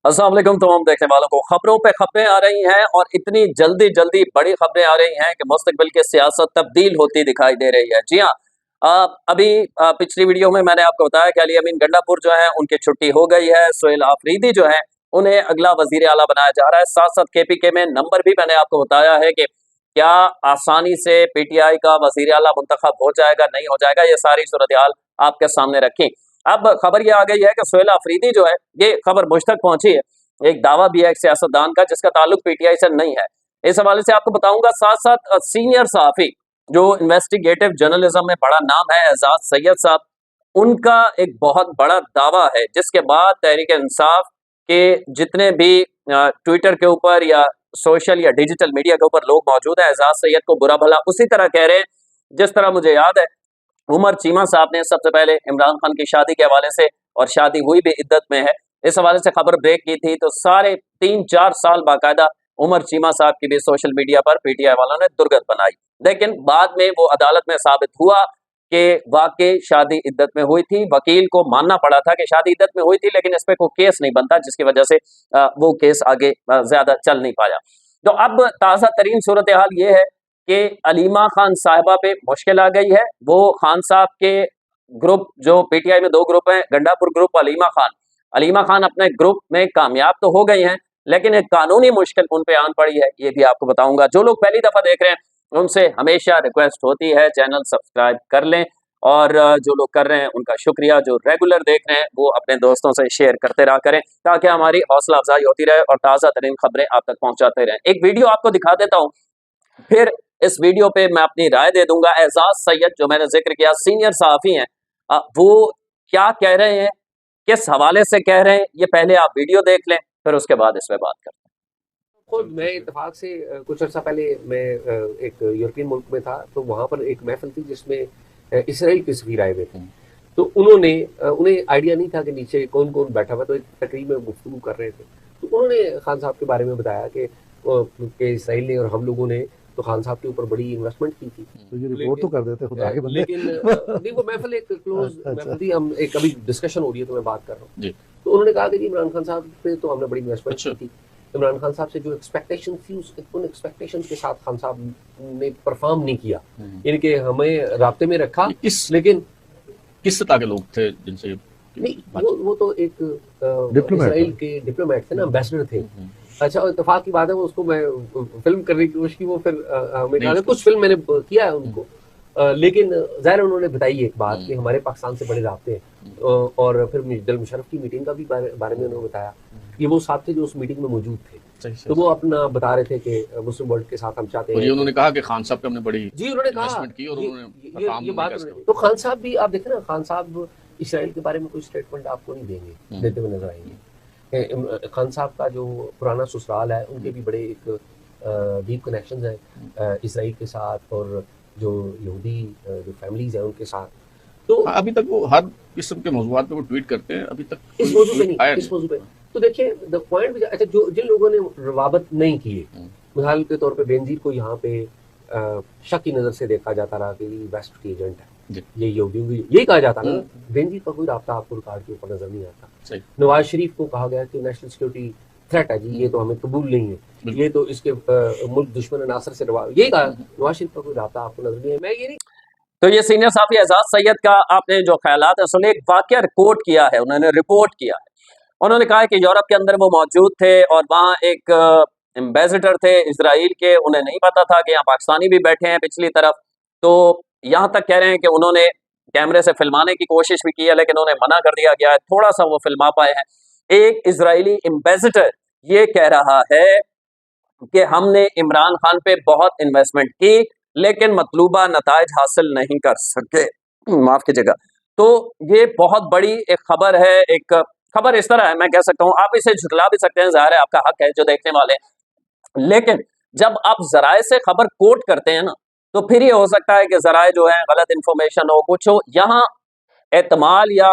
अस्सलाम वालेकुम तमाम देखने वालों को। खबरों पे खबरें आ रही हैं और इतनी जल्दी जल्दी बड़ी खबरें आ रही हैं कि मुस्तकबिल की सियासत तब्दील होती दिखाई दे रही है। जी हाँ, अभी पिछली वीडियो में मैंने आपको बताया कि अली अमीन गंडापुर जो है उनकी छुट्टी हो गई है। सोहेल आफरीदी जो है उन्हें अगला वजीर आला बनाया जा रहा है। साथ साथ केपीके में नंबर भी मैंने आपको बताया है कि क्या आसानी से पीटीआई का वजीर आला मुंतखब हो जाएगा, नहीं हो जाएगा, ये सारी सूरत हाल आपके सामने रखी। अब खबर ये आ गई है कि सोहेल आफरीदी जो है, ये खबर मुझ तक पहुंची है, एक दावा भी है एक सियासतदान का जिसका ताल्लुक पीटीआई से नहीं है। इस हवाले से आपको बताऊंगा। साथ साथ सीनियर सहाफी जो इन्वेस्टिगेटिव जर्नलिज्म में बड़ा नाम है, एजाज सैयद साहब, उनका एक बहुत बड़ा दावा है जिसके बाद तहरीक इंसाफ के जितने भी ट्विटर के ऊपर या सोशल या डिजिटल मीडिया के ऊपर लोग मौजूद हैं, एजाज सैयद को बुरा भला उसी तरह कह रहे हैं जिस तरह मुझे याद है उमर चीमा साहब ने सबसे पहले इमरान खान की शादी के हवाले से, और शादी हुई भी इद्दत में है, इस हवाले से खबर ब्रेक की थी। तो सारे 3-4 साल बाकायदा उमर चीमा साहब की भी सोशल मीडिया पर पीटीआई वालों ने दुर्गत बनाई, लेकिन बाद में वो अदालत में साबित हुआ कि वाकई शादी इद्दत में हुई थी। वकील को मानना पड़ा था कि शादी इद्दत में हुई थी, लेकिन इस पर कोई केस नहीं बनता, जिसकी वजह से वो केस आगे ज्यादा चल नहीं पाया। तो अब ताज़ा तरीन सूरत हाल ये है कि अलीमा खान साहिबा पे मुश्किल आ गई है। वो खान साहब के ग्रुप, जो पीटीआई में 2 ग्रुप हैं, गंडापुर ग्रुप, अलीमा खान अपने ग्रुप में कामयाब तो हो गई हैं, लेकिन एक कानूनी मुश्किल उन पे आन पड़ी है, ये भी आपको बताऊंगा। जो लोग पहली दफा देख रहे हैं उनसे हमेशा रिक्वेस्ट होती है चैनल सब्सक्राइब कर लें, और जो लोग कर रहे हैं उनका शुक्रिया। जो रेगुलर देख रहे हैं वो अपने दोस्तों से शेयर करते रहा करें ताकि हमारी हौसला अफजाई होती रहे और ताज़ा तरीन खबरें आप तक पहुंचाते रहें। एक वीडियो आपको दिखा देता हूं, फिर इस वीडियो पे मैं अपनी राय दे दूंगा। एजाज सैयद जो मैंने जिक्र किया, सीनियर सहाफी हैं, वो क्या कह रहे हैं, किस हवाले से कह रहे हैं, ये पहले आप वीडियो देख लें, फिर उसके बाद इस पे बात करते हैं। खुद मैं इत्तेफाक से कुछ अर्सा पहले मैं एक यूरोपियन मुल्क में था, तो वहाँ पर एक महफिल थी जिसमें इसराइल के सफीर आए हुए थे। तो उन्होंने उन्हें आइडिया नहीं था कि नीचे कौन कौन बैठा हुआ, तो एक तकरीब में गुफ्तगू कर रहे थे। तो उन्होंने खान साहब के बारे में बताया कि इसराइल ने और हम लोगों ने तो खान साहब के ऊपर बड़ी इन्वेस्टमेंट की थी। तो ये रिपोर्ट तो कर देते खुदा के बंदे। लेकिन नहीं, वो महफिल एक क्लोज महफिल थी, हम एक अभी डिस्कशन हो रही है तो मैं बात कर रहा हूँ जी। तो उन्होंने कहा कि जी इमरान खान साहब पे तो हमने बड़ी इन्वेस्टमेंट अच्छा। की थी। इमरान खान साहब से जो एक्सपेक्टेशन थी उन एक्सपेक्टेशन के साथ खान साहब ने परफॉर्म नहीं किया, यानी कि हमें राब्ते में रखा, लेकिन किस सतह के लोग थे जिनसे नहीं, वो तो एक इसराइल के डिप्लोमेट थे ना, एम्बेसडर थे। अच्छा, इत्तेफाक की बात है, वो उसको मैं फिल्म करने की कोशिश की, वो फिर हमें कुछ फिल्म मैंने किया है उनको, लेकिन ज़ाहिर उन्होंने बताई एक बात कि हमारे पाकिस्तान से बड़े राब्ते हैं, और फिर जनरल मुशर्रफ की मीटिंग का भी बारे में उन्होंने बताया कि वो साथ थे जो उस मीटिंग में मौजूद थे। तो वो अपना बता रहे थे कि मुस्लिम वर्ल्ड के साथ हम चाहते हैं। उन्होंने कहा कि खान साहब पे हमने बड़ी जी, उन्होंने कहा की और उन्होंने ये बात। तो खान साहब भी आप देखें ना, खान साहब इसराइल के बारे में कोई स्टेटमेंट आपको नहीं देंगे, देते हुए नजर आएंगे। खान साहब का जो पुराना ससुराल है, उनके भी बड़े एक डीप कनेक्शंस हैं इसराइल के साथ, और जो यहूदी जो फैमिलीज हैं उनके साथ। तो अभी तक वो हर किस्म के मौजूद पे वो ट्वीट करते हैं, अभी तक इस मौजूद पे नहीं, इस मौजूद पे। तो देखिए द पॉइंट, अच्छा, जो जिन लोगों ने रवाबत नहीं किए, मिसाल के तौर पे बेनजीर को यहाँ पे शक की नजर से देखा जाता रहा कि वेस्ट की एजेंट है, ये यहूदी, यही कहा जाता ना, बेनजीर का कोई राब्ता आपको रिकॉर्ड के ऊपर नजर नहीं आता। नवाज शरीफ को कहा गया कि नेशनल सिक्योरिटी थ्रेट है जी, ये तो हमें कबूल नहीं है, ये तो इसके मुल्क दुश्मन नासर से यही कहा। नवाज शरीफ का कोई राब्ता आपको नजर नहीं है। मैं ये नहीं, तो ये सीनियर साफी एजाज सैयद का आपने जो ख्यालात है सुने, एक वाकया रिकॉर्ड किया है, उन्होंने रिपोर्ट किया है। उन्होंने कहा है कि यूरोप के अंदर वो मौजूद थे और वहाँ एक एम्बेसडर थे इसराइल के, उन्हें नहीं पता था कि यहाँ पाकिस्तानी भी बैठे हैं पिछली तरफ। तो यहाँ तक कह रहे हैं कि उन्होंने कैमरे से फिल्माने की कोशिश भी की है, लेकिन उन्हें मना कर दिया गया है, थोड़ा सा वो फिल्मा पाए हैं। एक इजरायली एम्बेसडर ये कह रहा है कि हमने इमरान खान पे बहुत इन्वेस्टमेंट की, लेकिन मतलूबा नताइज हासिल नहीं कर सके, माफ कीजिएगा। तो ये बहुत बड़ी एक खबर है। एक खबर इस तरह है, मैं कह सकता हूँ, आप इसे झुटला भी सकते हैं, जाहिर है आपका हक है जो देखने वाले हैं, लेकिन जब आप जराए से खबर कोट करते हैं ना, तो फिर ये हो सकता है कि जराए जो है गलत इंफॉर्मेशन हो, कुछ हो। यहाँ एतमाल या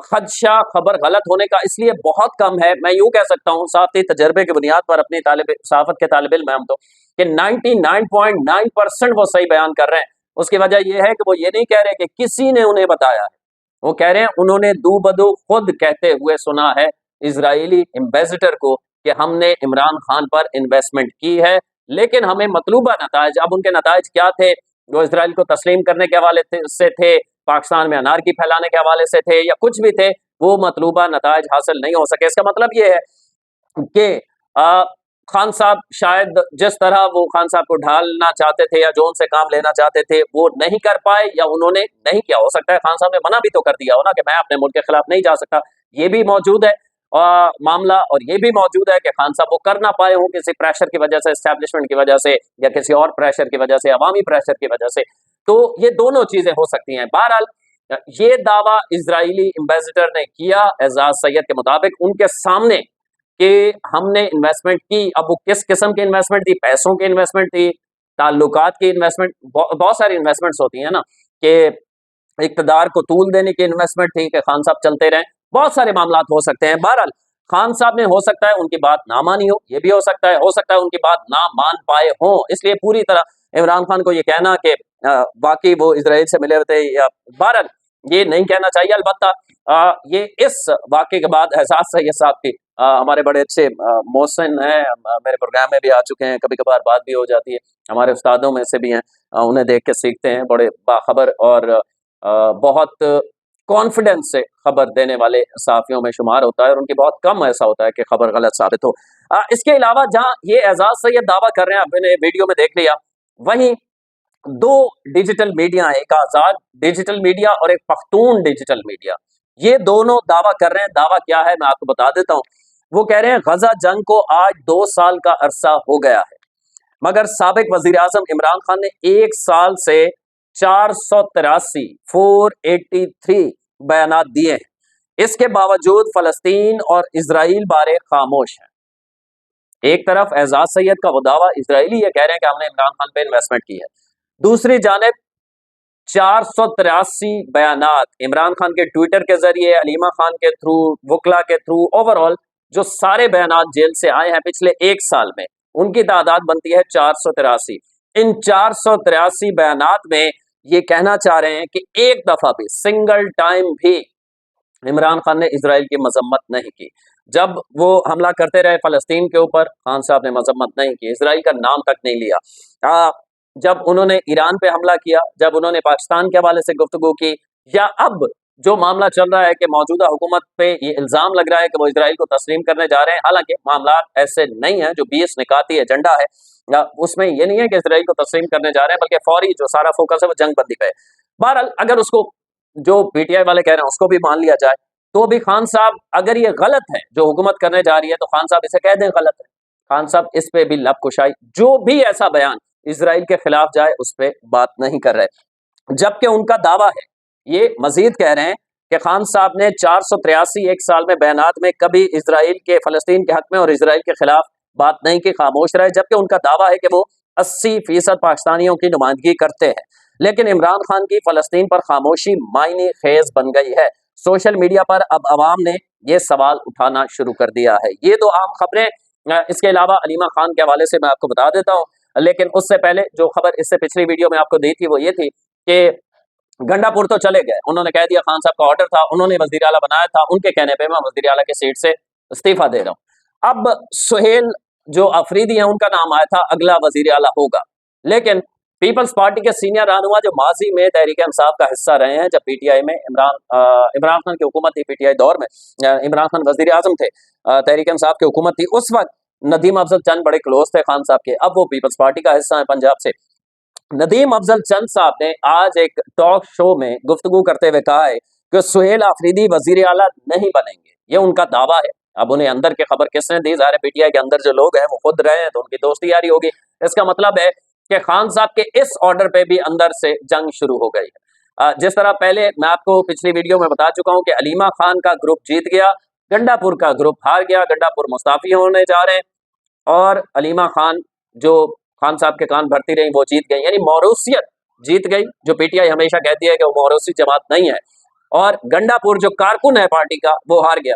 खदशा खबर गलत होने का इसलिए बहुत कम है। मैं यूं कह सकता हूं साथी तजर्बे की बुनियाद पर, अपनी सहाफत के तालिब इल्म हम तो, कि 99.9% वो सही बयान कर रहे हैं। उसकी वजह यह है कि वो ये नहीं कह रहे कि किसी ने उन्हें बताया है, वो कह रहे हैं उन्होंने दूबदू खुद कहते हुए सुना है इजरायली एम्बेसडर को कि हमने इमरान खान पर इन्वेस्टमेंट की है, लेकिन हमें मतलूबा नताइज, अब उनके नताइज क्या थे, वो इसराइल को तस्लीम करने के हवाले से थे, पाकिस्तान में अनारकी फैलाने के हवाले से थे, या कुछ भी थे, वो मतलूबा नताइज हासिल नहीं हो सके। इसका मतलब ये है कि खान साहब शायद जिस तरह वो खान साहब को ढालना चाहते थे या जो उनसे काम लेना चाहते थे वो नहीं कर पाए, या उन्होंने नहीं किया। हो सकता है खान साहब ने मना भी तो कर दिया हो ना कि मैं अपने मुल्क के खिलाफ नहीं जा सकता, ये भी मौजूद है मामला। और ये भी मौजूद है कि खान साहब वो कर ना पाए हो किसी प्रेशर की वजह से, एस्टैब्लिशमेंट की वजह से, या किसी और प्रेशर की वजह से, अवामी प्रेशर की वजह से। तो ये दोनों चीजें हो सकती हैं। बहरहाल ये दावा इजरायली एम्बेसडर ने किया एजाज सैयद के मुताबिक उनके सामने कि हमने इन्वेस्टमेंट की। अब वो किस किस्म की इन्वेस्टमेंट थी, पैसों की इन्वेस्टमेंट थी, ताल्लुकात की इन्वेस्टमेंट, बहुत सारी इन्वेस्टमेंट्स होती है ना, कि इक़्तिदार को तूल देने की इन्वेस्टमेंट थी कि खान साहब चलते रहें, बहुत सारे मामलात हो सकते हैं। बहरहाल खान साहब ने हो सकता है उनकी बात ना मानी हो, ये भी हो सकता है उनकी बात ना मान पाए हों, इसलिए पूरी तरह इमरान खान को ये कहना कि बाकी वो इजराइल से मिले हुए थे, या बहरहाल ये नहीं कहना चाहिए। अलबत्ता ये इस वाक़े के बाद एहसास सैयद साहब की, हमारे बड़े अच्छे मोहसिन हैं, मेरे प्रोग्राम में भी आ चुके हैं, कभी कभार बात भी हो जाती है, हमारे उस्तादों में से भी हैं, उन्हें देख के सीखते हैं, बड़े बाखबर और बहुत कॉन्फिडेंस से खबर देने वाले सहाफ़ियों में शुमार होता है, और उनकी बहुत कम ऐसा होता है कि खबर गलत साबित हो। इसके अलावा जहाँ ये एजाज सैयद दावा कर रहे हैं, आपने वीडियो में देख लिया, वहीं दो डिजिटल मीडिया है, एक आज़ाद डिजिटल मीडिया और एक पख्तून डिजिटल मीडिया, ये दोनों दावा कर रहे हैं। दावा क्या है मैं आपको बता देता हूं। वो कह रहे हैं गजा जंग को आज 2 साल का अरसा हो गया है, मगर साबिक वजीर आजम इमरान खान ने 1 साल से 483 बयानात दिए हैं। इसके बावजूद फलस्तीन और इजराइल बारे खामोश है। एक तरफ एजाज सैयद का वो दावा, इजरायली ये कह रहे हैं कि हमने इमरान खान पे इन्वेस्टमेंट की है, दूसरी जानिब 483 बयानात इमरान खान के ट्विटर के जरिए, अलीमा खान के थ्रू, वकला के थ्रू, ओवरऑल जो सारे बयानात जेल से आए हैं पिछले 1 साल में, उनकी तादाद बनती है 483। इन 483 बयानात में ये कहना चाह रहे हैं कि एक दफा भी, सिंगल टाइम भी इमरान खान ने इजराइल की मजम्मत नहीं की। जब वो हमला करते रहे फलस्तीन के ऊपर, खान साहब ने मजम्मत नहीं की, इजराइल का नाम तक नहीं लिया। जब उन्होंने ईरान पे हमला किया, जब उन्होंने पाकिस्तान के हवाले से गुफ्तगू की, या अब जो मामला चल रहा है कि मौजूदा हुकूमत पे ये इल्जाम लग रहा है कि वो इजराइल को तस्लीम करने जा रहे हैं, हालांकि मामला ऐसे नहीं है। जो 20 निकाती एजेंडा है उसमें ये नहीं है कि इजराइल को तस्लीम करने जा रहे हैं, बल्कि फौरी जो सारा फोकस है वो जंग बंदी पे है। बहरहाल अगर उसको जो पीटीआई वाले कह रहे हैं उसको भी मान लिया जाए, तो भी खान साहब अगर ये गलत है जो हुकूमत करने जा रही है, तो खान साहब इसे कह दें गलत है। खान साहब इस पे भी लब कुशाई, जो भी ऐसा बयान इजराइल के खिलाफ जाए उस पर बात नहीं कर रहे। जबकि उनका दावा है, ये मजीद कह रहे हैं कि खान साहब ने 483 1 साल में बयानात में कभी इजराइल के, फलस्तीन के हक में और इजराइल के खिलाफ बात नहीं की, खामोश रहे। जबकि उनका दावा है कि वो 80% पाकिस्तानियों की नुमाइंदगी करते हैं। लेकिन इमरान खान की फलस्तीन पर खामोशी मायने खेज बन गई है। सोशल मीडिया पर अब अवाम ने यह सवाल उठाना शुरू कर दिया है। ये दो आम खबरें, इसके अलावा अलीमा खान के हवाले से मैं आपको बता देता हूँ, लेकिन उससे पहले जो खबर इससे पिछली वीडियो में आपको दी थी वो ये थी कि गंडापुर तो चले गए, उन्होंने कह दिया, खान साहब का ऑर्डर था, उन्होंने वजीर आला बनाया था, उनके कहने पे मैं वजीर आला की सीट से इस्तीफा दे रहा हूं। अब सुहेल जो अफरीदी हैं उनका नाम आया था अगला वजीर आला होगा, लेकिन पीपल्स पार्टी के सीनियर रहनुमा जो माजी में तहरीक इंसाफ का हिस्सा रहे हैं, जब पीटीआई में इमरान खान की हुकूमत थी, पीटीआई दौर में इमरान खान वजीर आजम थे, तहरीक इंसाफ की हुकूमत थी, उस वक्त नदीम अफजल चंद बड़े क्लोज थे खान साहब के। अब वो पीपल्स पार्टी का हिस्सा है पंजाब से। नदीम अफजल चंद साहब ने आज एक टॉक शो में गुफ्तगू करते हुए कहा है कि सुहेल आफरीदी वजीर आला नहीं बनेंगे, ये उनका दावा है। अब उन्हें अंदर की खबर किसने दी? ज़ाहिर है पीटीआई के अंदर जो लोग हैं वो खुद रहे हैं, तो उनकी दोस्ती यारी होगी। इसका मतलब है कि खान साहब के इस ऑर्डर पे भी अंदर से जंग शुरू हो गई है। जिस तरह पहले मैं आपको पिछली वीडियो में बता चुका हूं कि अलीमा खान का ग्रुप जीत गया, गंडापुर का ग्रुप हार गया, गंडापुर मुस्ताफी होने जा रहे हैं, और अलीमा खान जो खान साहब के कान भरती रही वो जीत गई, यानी मौरूसियत जीत गई, जो पीटीआई हमेशा कहती है कि वो मौरूसी जमात नहीं है, और गंडापुर जो कारकुन है पार्टी का वो हार गया।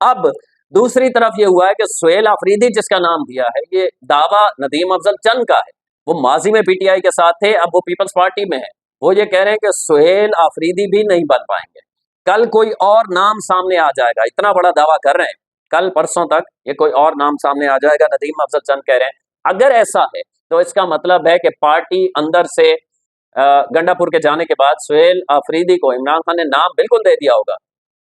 अब दूसरी तरफ ये हुआ है कि सुहेल आफरीदी जिसका नाम दिया है, ये दावा नदीम अफजल चंद का है, वो माजी में पीटीआई के साथ थे, अब वो पीपल्स पार्टी में है। वो ये कह रहे हैं कि सुहेल आफरीदी भी नहीं बन पाएंगे। कल कोई और नाम सामने आ जाएगा, इतना बड़ा दावा कर रहे हैं, कल परसों तक ये कोई और नाम सामने आ जाएगा, नदीम अफजल चंद कह रहे हैं। अगर ऐसा है तो इसका मतलब है कि पार्टी अंदर से गंडापुर के जाने के बाद सुहेल आफरीदी को इमरान खान ने नाम बिल्कुल दे दिया होगा,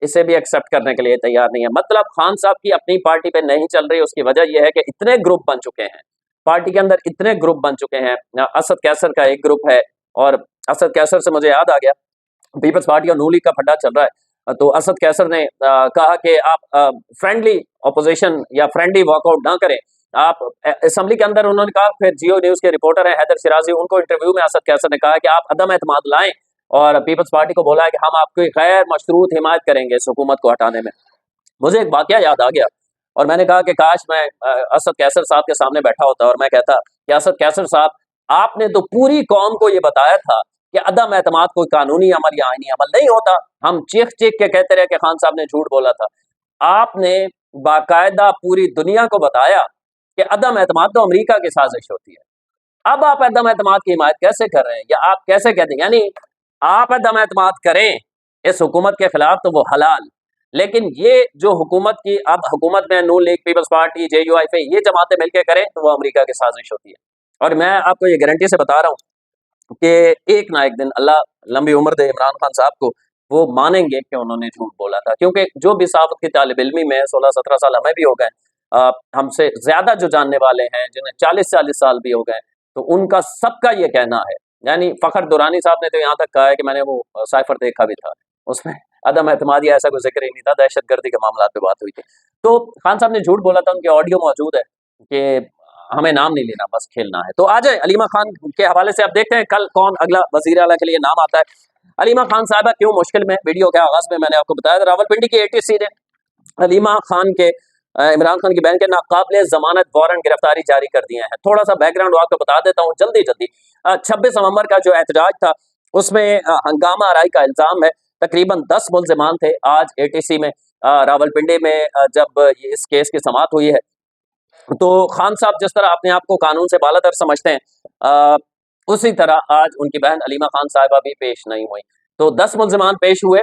इसे भी एक्सेप्ट करने के लिए तैयार नहीं है। मतलब खान साहब की अपनी पार्टी पे नहीं चल रही, उसकी वजह यह है कि इतने ग्रुप बन चुके हैं, पार्टी के अंदर इतने ग्रुप बन चुके हैं। असद कैसर का एक ग्रुप है, और असद कैसर से मुझे याद आ गया, पीपल्स पार्टी और नून लीग का फड्डा चल रहा है, तो असद कैसर ने कहा कि आप फ्रेंडली ऑपोजिशन या फ्रेंडली वॉकआउट ना करें। आप असेंबली के अंदर उन्होंने कहा, फिर जियो न्यूज के रिपोर्टर हैं हैदर शिराजी, उनको इंटरव्यू में असद कैसर ने कहा कि आप अदम एतमाद लाएं, और पीपल्स पार्टी को बोला है कि हम आपकी गैर मशरूत हिमायत करेंगे इस हुकूमत को हटाने में। मुझे एक वाकया याद आ गया, और मैंने कहा कि काश मैं असद कैसर साहब के सामने बैठा होता और मैं कहता कि असद कैसर साहब, आपने तो पूरी कौम को ये बताया था कि अदम एतमाद कोई कानूनी अमल या आईनी अमल नहीं होता। हम चीख चीख के कहते रहे कि खान साहब ने झूठ बोला था। आपने बाकायदा पूरी दुनिया को बताया कि अदम एतमाद तो अमेरिका की साजिश होती है। अब आप अदम एतमाद की हिमायत कैसे कर रहे हैं, या आप कैसे कहते हैं? यानी आप अदम एतमाद करें इस हुकूमत के खिलाफ तो वो हलाल, लेकिन ये जो हुकूमत की अब हुकूमत में नून लीग, पीपल्स पार्टी, JUIF ये जमातें मिलकर करें तो वो अमेरिका की साजिश होती है। और मैं आपको ये गारंटी से बता रहा हूँ कि एक ना एक दिन अल्लाह लंबी उम्र दे इमरान खान साहब को, वो मानेंगे कि उन्होंने झूठ बोला था। क्योंकि जो भी सावत की तालिब इल्मी में 16-17 साल हमें भी हो गए, हमसे ज्यादा जो जानने वाले हैं जिन्हें 40-40 साल भी हो गए, तो उनका सबका ये कहना है, यानी फखर दुरानी साहब ने तो यहाँ तक कहा है कि मैंने वो साइफर देखा भी था, उसमें अदम एतमादी ऐसा कोई जिक्र ही नहीं था, दहशतगर्दी के मामला पे बात हुई थी। तो खान साहब ने झूठ बोला था, उनके ऑडियो मौजूद है कि हमें नाम नहीं लेना, बस खेलना है। तो आ जाए अलीमा खान के हवाले से, आप देखते हैं कल कौन अगला वजीर आला के लिए नाम आता है। अलीमा खान साहबा क्यों मुश्किल में, वीडियो के आगाज में मैंने आपको बताया था, रावलपिंडी की ATC ने अलीमा खान के इमरान खान की बहन के नाकाबिले जमानत वारंट गिरफ्तारी जारी कर दिए हैं। थोड़ा सा बैकग्राउंड आपको बता देता हूँ जल्दी जल्दी। 26 नवंबर का जो एहतजाज था उसमें हंगामा आराई का इल्जाम है। तकरीबन 10 मुल्जिमान थे। आज ATC में रावलपिंडी में जब इस केस की समाअत हुई है, तो खान साहब जिस तरह अपने आप को कानून से बालातर समझते हैं, उसी तरह आज उनकी बहन अलीमा खान साहिबा भी पेश नहीं हुई। तो 10 मुल्जिमान पेश हुए,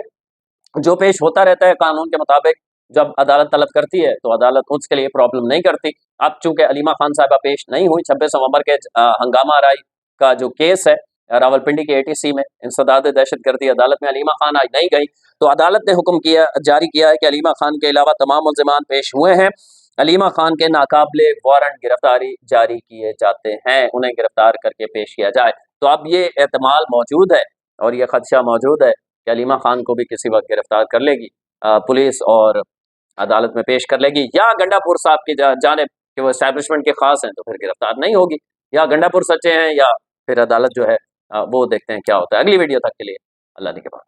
जो पेश होता रहता है कानून के मुताबिक, जब अदालत तलब करती है तो अदालत उसके लिए प्रॉब्लम नहीं करती। अब चूंकि अलीमा खान साहिबा पेश नहीं हुई, 26 नवंबर के हंगामा आराई का जो केस है रावलपिंडी के ATC में इंसदाद दहशतगर्दी अदालत में अलीमा खान आज नहीं गई, तो अदालत ने हुक्म जारी किया है कि अलीमा खान के अलावा तमाम मुल्जिमान पेश हुए हैं, अलीमा खान के नाकाबिले वारंट गिरफ्तारी जारी किए जाते हैं, उन्हें गिरफ्तार करके पेश किया जाए। तो अब ये एहतमाल मौजूद है और ये खदशा मौजूद है कि अलीमा खान को भी किसी वक्त गिरफ्तार कर लेगी पुलिस और अदालत में पेश कर लेगी, या गंडापुर साहब की जानिब कि वो एस्टैब्लिशमेंट के खास हैं तो फिर गिरफ्तार नहीं होगी, या गंडापुर सच्चे हैं, या फिर अदालत जो है वो देखते हैं क्या होता है। अगली वीडियो तक के लिए अल्लाह ने के बाद।